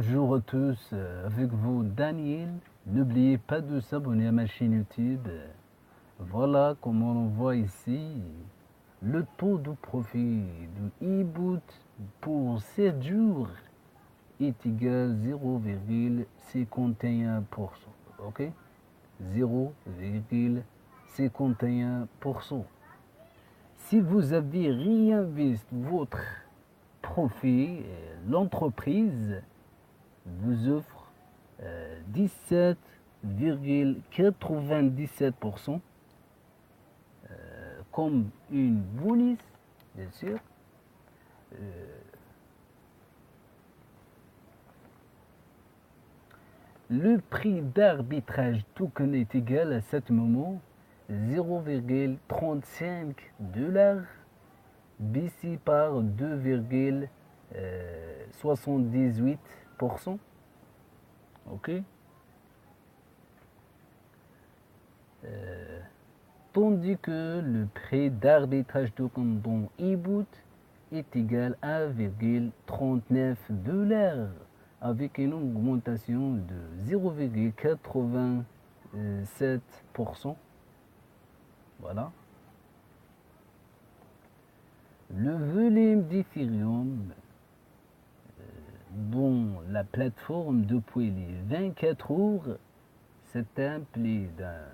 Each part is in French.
Bonjour à tous, avec vous Daniel. N'oubliez pas de s'abonner à ma chaîne YouTube. Voilà comme on voit ici, le taux de profit du e-boot pour 7 jours est égal à 0,51%. Ok? 0,51%. Si vous avez réinvesti votre profit, l'entreprise vous offre 17,97% comme une bonus, bien sûr. Le prix d'arbitrage token est égal à cet moment 0,35 $, baissé par 2,78%. Ok. Tandis que le prix d'arbitrage token dans e-boot est égal à 1,39 $ avec une augmentation de 0,87%. Voilà. Le volume d'Ethereum dont la plateforme depuis les 24 heures s'éteint plus d'un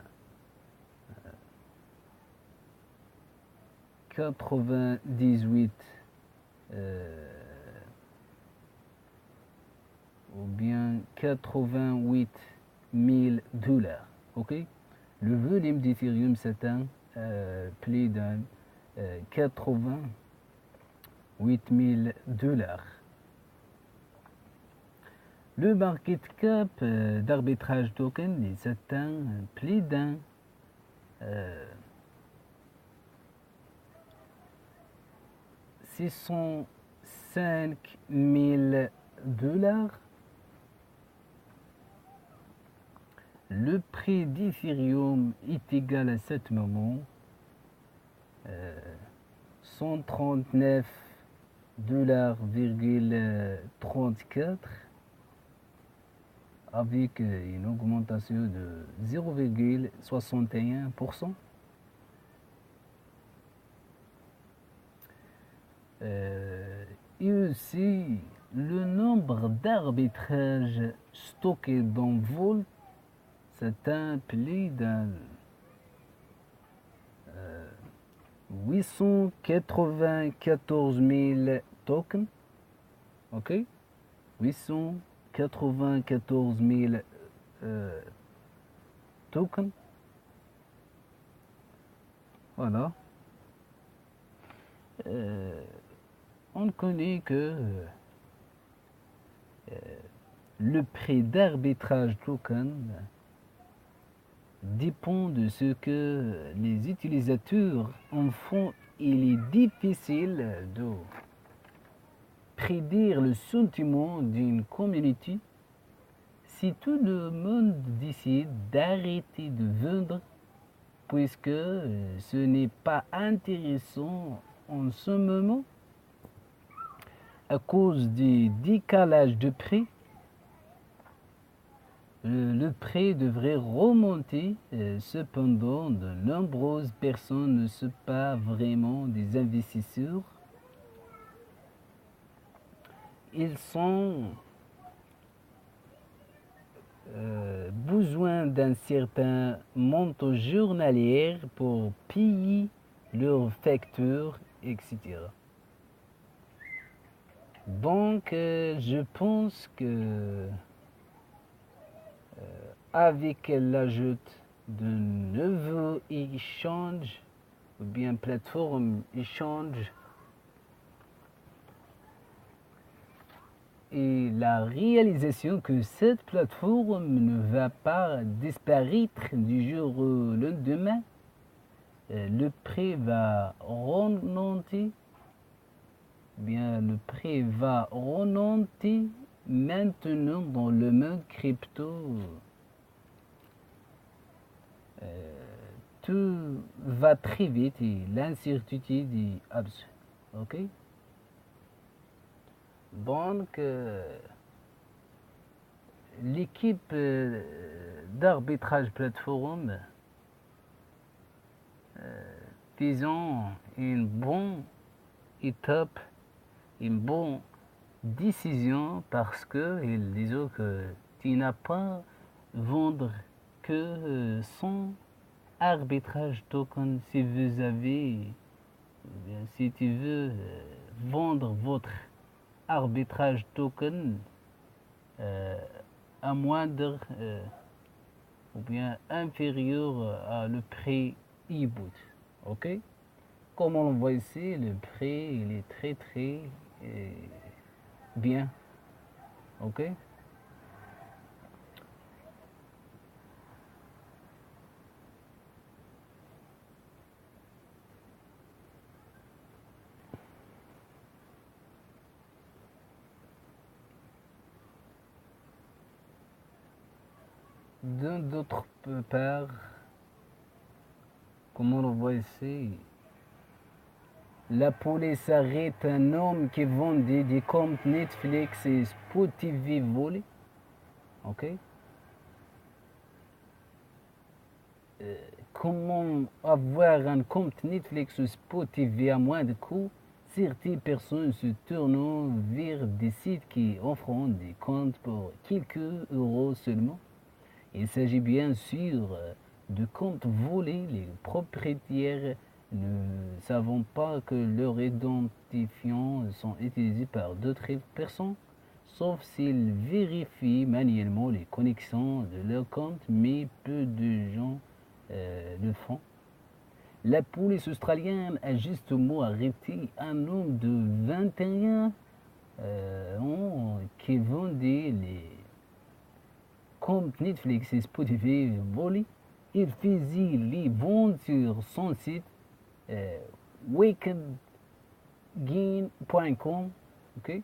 98 ou bien 88 000 $. Ok, le volume d'Ethereum s'atteint plus d'un 88 000 $. Le market cap d'arbitrage token s'atteint plus d'un 605 000 $. Le prix d'Ethereum est égal à cet moment 139,34 $ avec une augmentation de 0,61%. Et aussi, le nombre d'arbitrages stockés dans Vault s'atteint plus d'un 894 000 tokens. Ok, 894 000 tokens. Voilà. On connaît que le prix d'arbitrage token dépend de ce que les utilisateurs en font. Il est difficile de prédire le sentiment d'une communauté si tout le monde décide d'arrêter de vendre, puisque ce n'est pas intéressant en ce moment à cause du décalage de prix. Le prix devrait remonter, cependant de nombreuses personnes ne sont pas vraiment des investisseurs. Ils ont besoin d'un certain montant journalier pour payer leurs factures, etc. Donc, je pense que avec l'ajout de nouveaux échanges ou bien plateformes échanges et la réalisation que cette plateforme ne va pas disparaître du jour au lendemain, le prix va remonter, maintenant dans le monde crypto. Tout va très vite et l'incertitude est absolue. Ok? Donc, l'équipe d'arbitrage plateforme, disons, une bonne étape, une bonne décision parce que ils disent que tu n'as pas vendre que son arbitrage token si vous avez, si tu veux vendre votre arbitrage token à moindre ou bien inférieur à le prix e-boot. Ok? Comme on le voit ici, le prix il est très très bien. Ok? D'autre part, comme on le voit ici, la police arrête un homme qui vendait des comptes Netflix et Spotify volés. Ok? Comment avoir un compte Netflix ou Spotify à moins de coût? Certaines personnes se tournent vers des sites qui offrent des comptes pour quelques euros seulement. Il s'agit bien sûr de comptes volés. Les propriétaires ne savent pas que leurs identifiants sont utilisés par d'autres personnes, sauf s'ils vérifient manuellement les connexions de leur compte, mais peu de gens le font. La police australienne a justement arrêté un homme de 21 ans qui vendait les comptes Netflix et Spotify volés. Il faisait les ventes sur son site wickedgain.com, okay,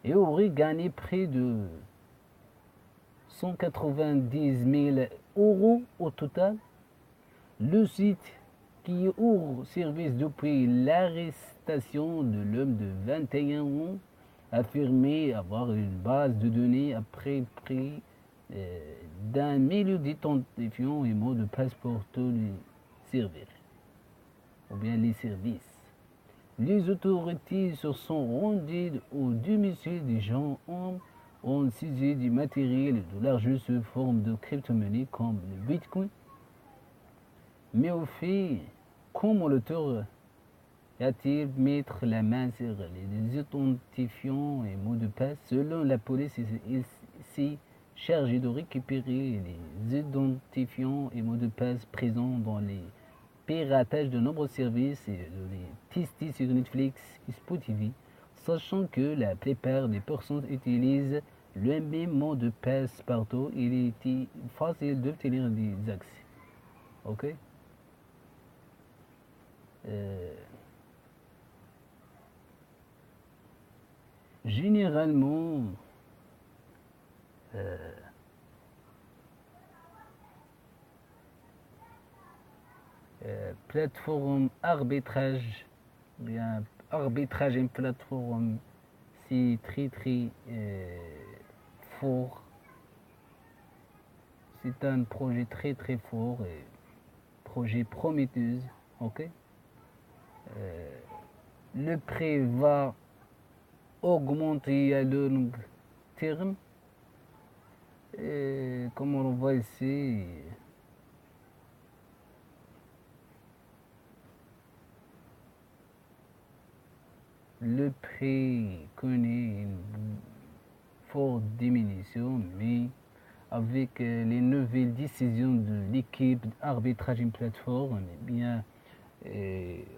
et aurait gagné près de 190 000 euros au total. Le site qui ouvre service depuis l'arrestation de l'homme de 21 ans affirmait avoir une base de données après près d'un million d'identifiants et mots de passe pour tous les services, ou bien les services. Les autorités se sont rendues au domicile des gens ont saisi du matériel et de l'argent sous forme de crypto-monnaies comme le Bitcoin. Mais au fait, comment l'auteur a-t-il mettre la main sur les identifiants et mots de passe? Selon la police, il s'est chargé de récupérer les identifiants et mots de passe présents dans les piratages de nombreux services et de les tester sur Netflix et Spotify, sachant que la plupart des personnes utilisent le même mot de passe partout. Il était facile d'obtenir des accès. Ok? Généralement, plateforme arbitrage, bien arbitrage en plateforme, c'est très très fort. C'est un projet très très fort et projet prometteuse. Ok. Le prix va augmenter à long terme. Et comme on le voit ici, le prix connaît une forte diminution, mais avec les nouvelles décisions de l'équipe d'arbitrage en plateforme, eh bien,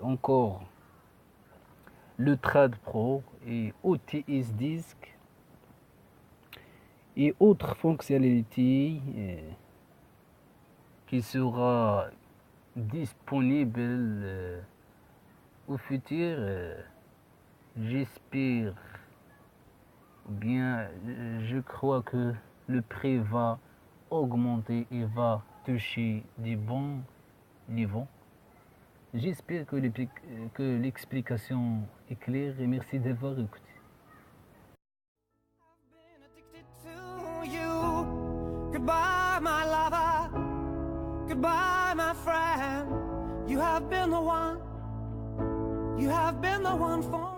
encore le Trad Pro et OTS Disk et autres fonctionnalités qui sera disponible au futur. J'espère, ou bien je crois que le prix va augmenter et va toucher des bons niveaux. J'espère que l'explication est claire et merci d'avoir écouté. Goodbye, my lover. Goodbye, my friend. You have been the one. You have been the one for me.